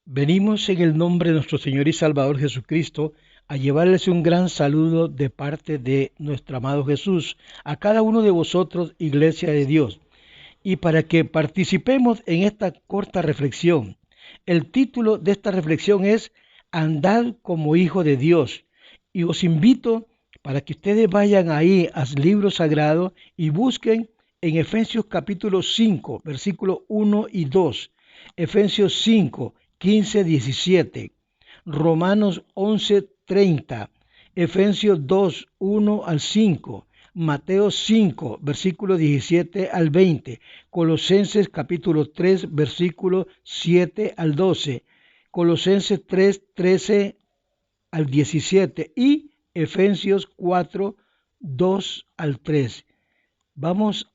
Venimos en el nombre de nuestro Señor y Salvador Jesucristo a llevarles un gran saludo de parte de nuestro amado Jesús a cada uno de vosotros, Iglesia de Dios, y para que participemos en esta corta reflexión. El título de esta reflexión es Andad como hijo de Dios, y os invito para que ustedes vayan ahí al libro sagrado y busquen en Efesios capítulo 5, versículos 1 y 2, Efesios 5, 15, 17, Romanos 11, 30, Efesios 2, 1 al 5, Mateo 5, versículo 17 al 20, Colosenses capítulo 3, versículo 7 al 12, Colosenses 3, 13 al 17 y Efesios 4, 2 al 3. Vamos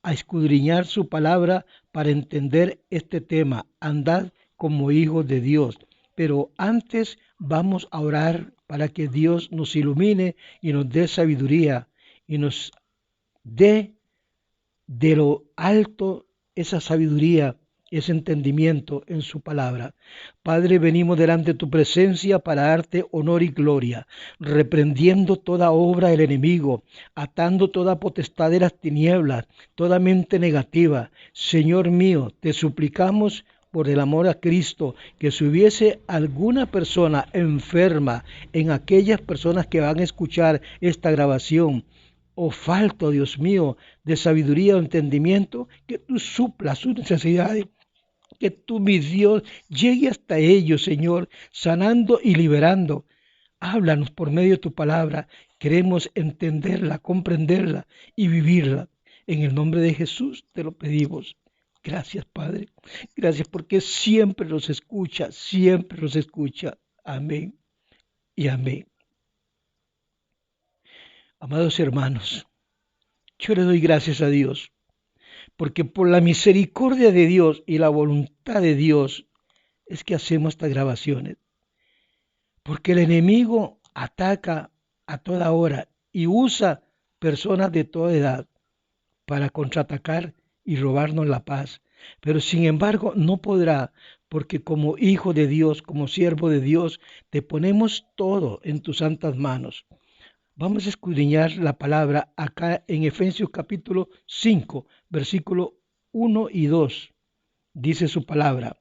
a escudriñar su palabra para entender este tema, andad como hijos de Dios. Pero antes vamos a orar para que Dios nos ilumine y nos dé sabiduría y nos dé de lo alto esa sabiduría, ese entendimiento en su palabra. Padre, venimos delante de tu presencia para darte honor y gloria, reprendiendo toda obra del enemigo, atando toda potestad de las tinieblas, toda mente negativa. Señor mío, te suplicamos por el amor a Cristo, que si hubiese alguna persona enferma en aquellas personas que van a escuchar esta grabación, o falto, Dios mío, de sabiduría o entendimiento, que tú suplas sus necesidades, que tú, mi Dios, llegue hasta ellos, Señor, sanando y liberando. Háblanos por medio de tu palabra. Queremos entenderla, comprenderla y vivirla. En el nombre de Jesús te lo pedimos. Gracias, Padre. Gracias porque siempre nos escucha, siempre nos escucha. Amén y amén. Amados hermanos, yo le doy gracias a Dios porque por la misericordia de Dios y la voluntad de Dios es que hacemos estas grabaciones, porque el enemigo ataca a toda hora y usa personas de toda edad para contraatacar y robarnos la paz. Pero sin embargo no podrá, porque como hijo de Dios, como siervo de Dios, te ponemos todo en tus santas manos. Vamos a escudriñar la palabra acá en Efesios capítulo 5, versículo 1 y 2. Dice su palabra,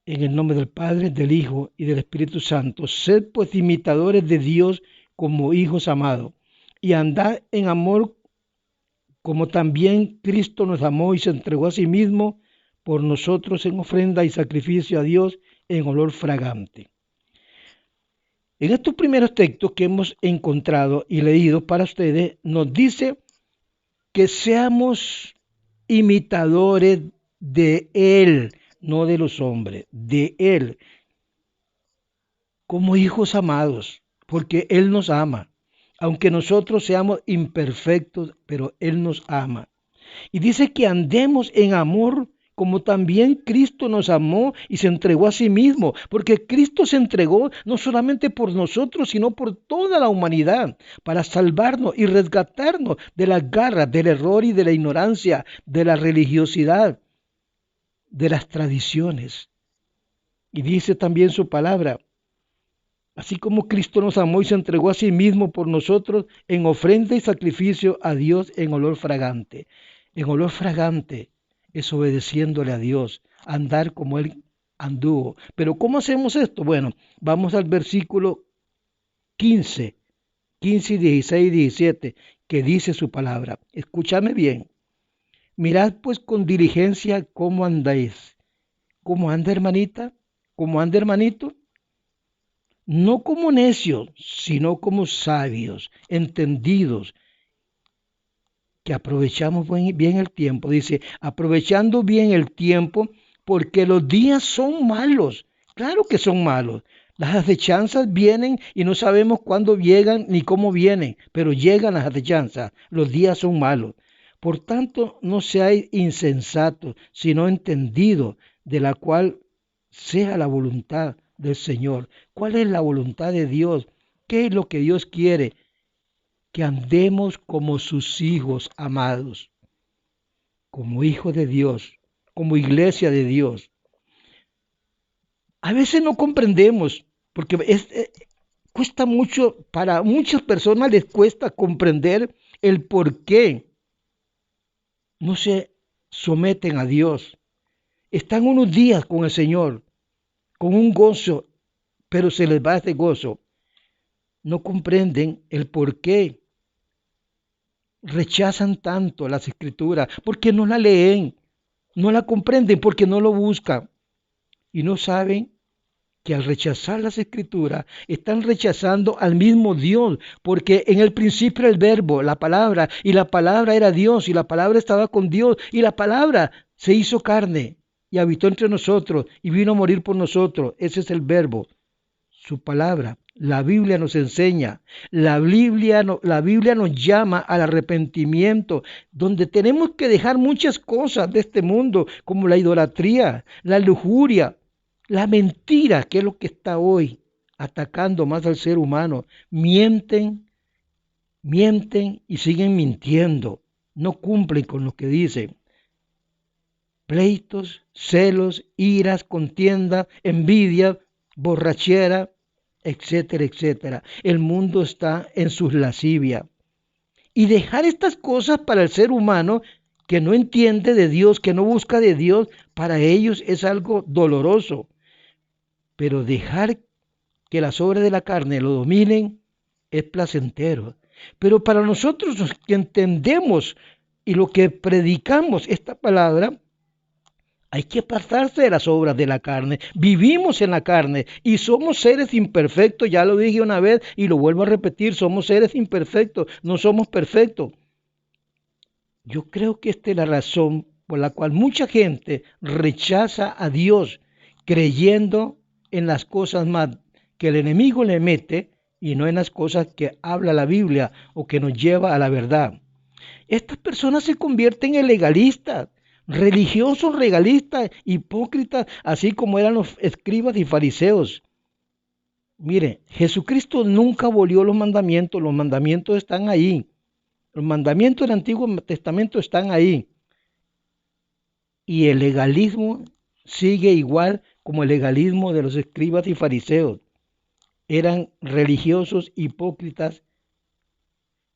en el nombre del Padre, del Hijo y del Espíritu Santo. Sed pues imitadores de Dios como hijos amados, y andad en amor como también Cristo nos amó y se entregó a sí mismo por nosotros en ofrenda y sacrificio a Dios en olor fragante. En estos primeros textos que hemos encontrado y leído para ustedes, nos dice que seamos imitadores de Él, no de los hombres, de Él, como hijos amados, porque Él nos ama. Aunque nosotros seamos imperfectos, pero Él nos ama. Y dice que andemos en amor como también Cristo nos amó y se entregó a sí mismo, porque Cristo se entregó no solamente por nosotros, sino por toda la humanidad, para salvarnos y resgatarnos de las garras del error y de la ignorancia, de la religiosidad, de las tradiciones. Y dice también su palabra, así como Cristo nos amó y se entregó a sí mismo por nosotros en ofrenda y sacrificio a Dios en olor fragante. En olor fragante es obedeciéndole a Dios, andar como Él anduvo. Pero ¿cómo hacemos esto? Bueno, vamos al versículo 15, 15 y 16 y 17, que dice su palabra. Escúchame bien. Mirad pues con diligencia cómo andáis. ¿Cómo anda, hermanita? ¿Cómo anda, hermanito? No como necios, sino como sabios, entendidos, que aprovechamos bien el tiempo. Dice, aprovechando bien el tiempo, porque los días son malos. Claro que son malos. Las acechanzas vienen y no sabemos cuándo llegan ni cómo vienen, pero llegan las acechanzas. Los días son malos. Por tanto, no seáis insensatos, sino entendidos, de la cual sea la voluntad del Señor. ¿Cuál es la voluntad de Dios? ¿Qué es lo que Dios quiere? Que andemos como sus hijos amados, como hijos de Dios, como iglesia de Dios. A veces no comprendemos, porque cuesta mucho, para muchas personas les cuesta comprender el por qué no se someten a Dios. Están unos días con el Señor, con un gozo, pero se les va ese gozo. No comprenden el por qué rechazan tanto las escrituras, porque no la leen, no la comprenden, porque no lo buscan y no saben que al rechazar las escrituras están rechazando al mismo Dios, porque en el principio era el verbo, la palabra, y la palabra era Dios, y la palabra estaba con Dios, y la palabra se hizo carne y habitó entre nosotros y vino a morir por nosotros. Ese es el verbo, su palabra. La Biblia nos enseña, la Biblia nos llama al arrepentimiento, donde tenemos que dejar muchas cosas de este mundo, como la idolatría, la lujuria, la mentira, que es lo que está hoy atacando más al ser humano. Mienten y siguen mintiendo. No cumplen con lo que dicen. Pleitos, celos, iras, contienda, envidia, borrachera, etcétera, etcétera. El mundo está en sus lascivias. Y dejar estas cosas para el ser humano que no entiende de Dios, que no busca de Dios, para ellos es algo doloroso. Pero dejar que las obras de la carne lo dominen es placentero. Pero para nosotros los que entendemos y lo que predicamos esta palabra, hay que apartarse de las obras de la carne. Vivimos en la carne y somos seres imperfectos. Ya lo dije una vez y lo vuelvo a repetir. Somos seres imperfectos, no somos perfectos. Yo creo que esta es la razón por la cual mucha gente rechaza a Dios creyendo en las cosas más que el enemigo le mete y no en las cosas que habla la Biblia o que nos lleva a la verdad. Estas personas se convierten en legalistas, religiosos legalistas, hipócritas, así como eran los escribas y fariseos. Mire, Jesucristo nunca abolió los mandamientos están ahí. Los mandamientos del Antiguo Testamento están ahí. Y el legalismo sigue igual como el legalismo de los escribas y fariseos. Eran religiosos hipócritas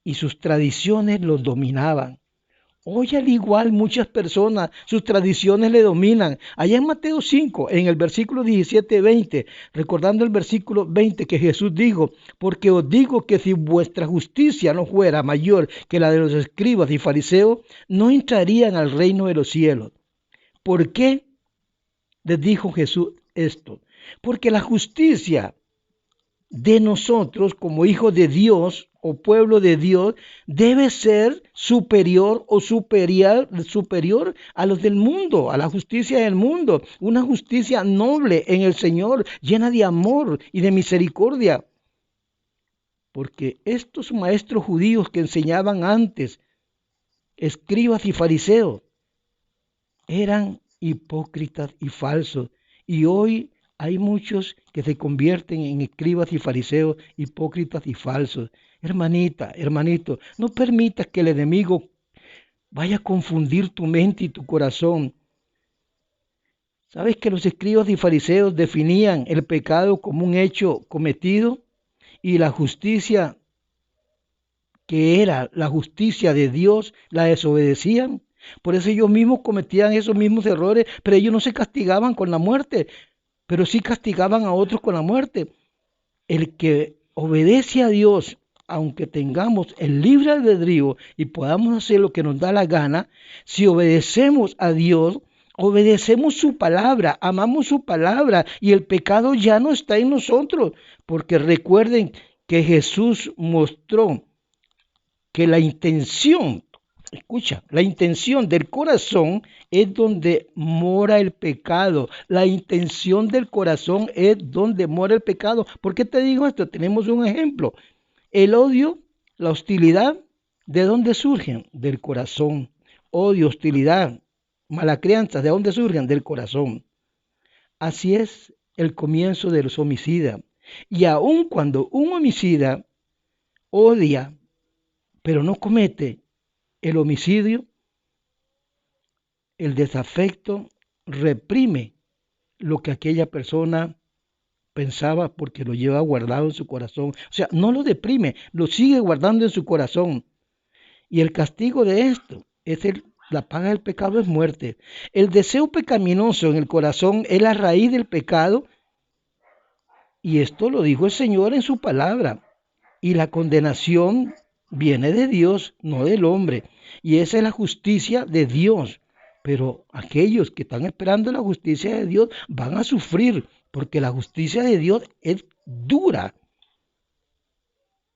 y sus tradiciones los dominaban. Hoy al igual muchas personas, sus tradiciones le dominan. Allá en Mateo 5, en el versículo 17-20, recordando el versículo 20 que Jesús dijo, porque os digo que si vuestra justicia no fuera mayor que la de los escribas y fariseos, no entrarían al reino de los cielos. ¿Por qué les dijo Jesús esto? Porque la justicia de nosotros como hijos de Dios o pueblo de Dios debe ser superior a los del mundo, a la justicia del mundo, una justicia noble en el Señor, llena de amor y de misericordia. Porque estos maestros judíos que enseñaban antes, escribas y fariseos, eran hipócritas y falsos, y hoy hay muchos que se convierten en escribas y fariseos, hipócritas y falsos. Hermanita, hermanito, no permitas que el enemigo vaya a confundir tu mente y tu corazón. ¿Sabes que los escribas y fariseos definían el pecado como un hecho cometido y la justicia, que era la justicia de Dios, la desobedecían? Por eso ellos mismos cometían esos mismos errores, pero ellos no se castigaban con la muerte, pero sí castigaban a otros con la muerte. El que obedece a Dios, aunque tengamos el libre albedrío y podamos hacer lo que nos da la gana, si obedecemos a Dios, obedecemos su palabra, amamos su palabra y el pecado ya no está en nosotros, porque recuerden que Jesús mostró que la intención, escucha, la intención del corazón es donde mora el pecado. La intención del corazón es donde mora el pecado. ¿Por qué te digo esto? Tenemos un ejemplo. El odio, la hostilidad, ¿de dónde surgen? Del corazón. Odio, hostilidad, mala crianza, ¿de dónde surgen? Del corazón. Así es el comienzo de los homicidas. Y aun cuando un homicida odia, pero no comete el homicidio, el desafecto reprime lo que aquella persona pensaba porque lo lleva guardado en su corazón. O sea, no lo deprime, lo sigue guardando en su corazón. Y el castigo de esto la paga del pecado es muerte. El deseo pecaminoso en el corazón es la raíz del pecado, y esto lo dijo el Señor en su palabra. Y la condenación viene de Dios, no del hombre. Y esa es la justicia de Dios. Pero aquellos que están esperando la justicia de Dios van a sufrir, porque la justicia de Dios es dura.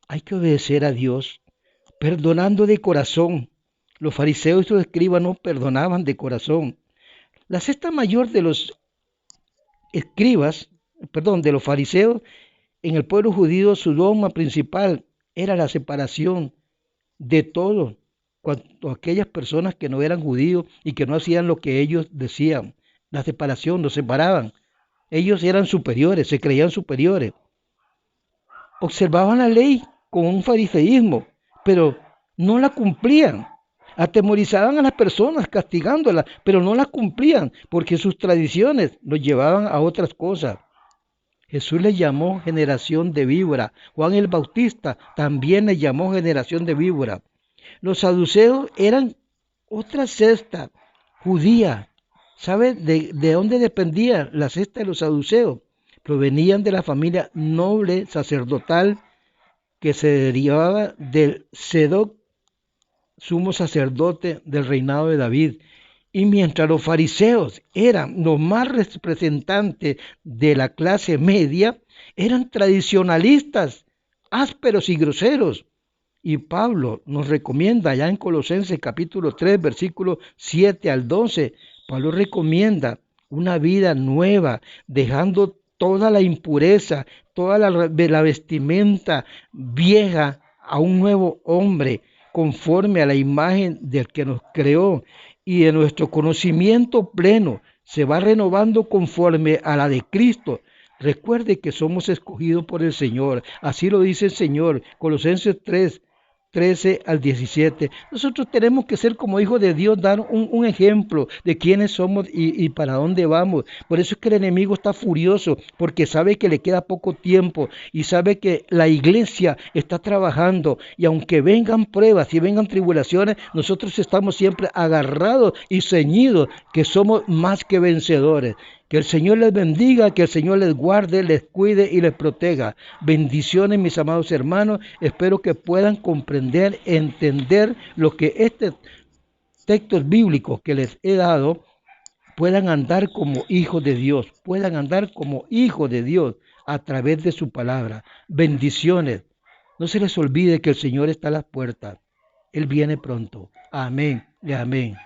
Hay que obedecer a Dios, perdonando de corazón. Los fariseos y los escribas no perdonaban de corazón. La cesta mayor de los de los fariseos en el pueblo judío, su dogma principal era la separación de todo, cuanto a aquellas personas que no eran judíos y que no hacían lo que ellos decían. La separación, los separaban. Ellos eran superiores, se creían superiores. Observaban la ley con un fariseísmo, pero no la cumplían. Atemorizaban a las personas castigándolas, pero no las cumplían porque sus tradiciones los llevaban a otras cosas. Jesús les llamó generación de víbora. Juan el Bautista también les llamó generación de víbora. Los saduceos eran otra cesta judía. ¿Sabe de dónde dependía la cesta de los saduceos? Provenían de la familia noble sacerdotal que se derivaba del Sadoc, sumo sacerdote del reinado de David. Y mientras los fariseos eran los más representantes de la clase media, eran tradicionalistas, ásperos y groseros. Y Pablo nos recomienda ya en Colosenses capítulo 3, versículos 7 al 12, Pablo recomienda una vida nueva, dejando toda la impureza, toda la vestimenta vieja a un nuevo hombre, conforme a la imagen del que nos creó, y de nuestro conocimiento pleno se va renovando conforme a la de Cristo. Recuerde que somos escogidos por el Señor, así lo dice el Señor, Colosenses 3, 13 al 17. Nosotros tenemos que ser como hijos de Dios, dar un ejemplo de quiénes somos y para dónde vamos. Por eso es que el enemigo está furioso, porque sabe que le queda poco tiempo y sabe que la iglesia está trabajando, y aunque vengan pruebas y vengan tribulaciones, nosotros estamos siempre agarrados y ceñidos, que somos más que vencedores. Que el Señor les bendiga, que el Señor les guarde, les cuide y les proteja. Bendiciones, mis amados hermanos. Espero que puedan comprender, entender lo que estos textos bíblicos que les he dado, puedan andar como hijos de Dios, puedan andar como hijos de Dios a través de su palabra. Bendiciones. No se les olvide que el Señor está a las puertas. Él viene pronto. Amén y amén.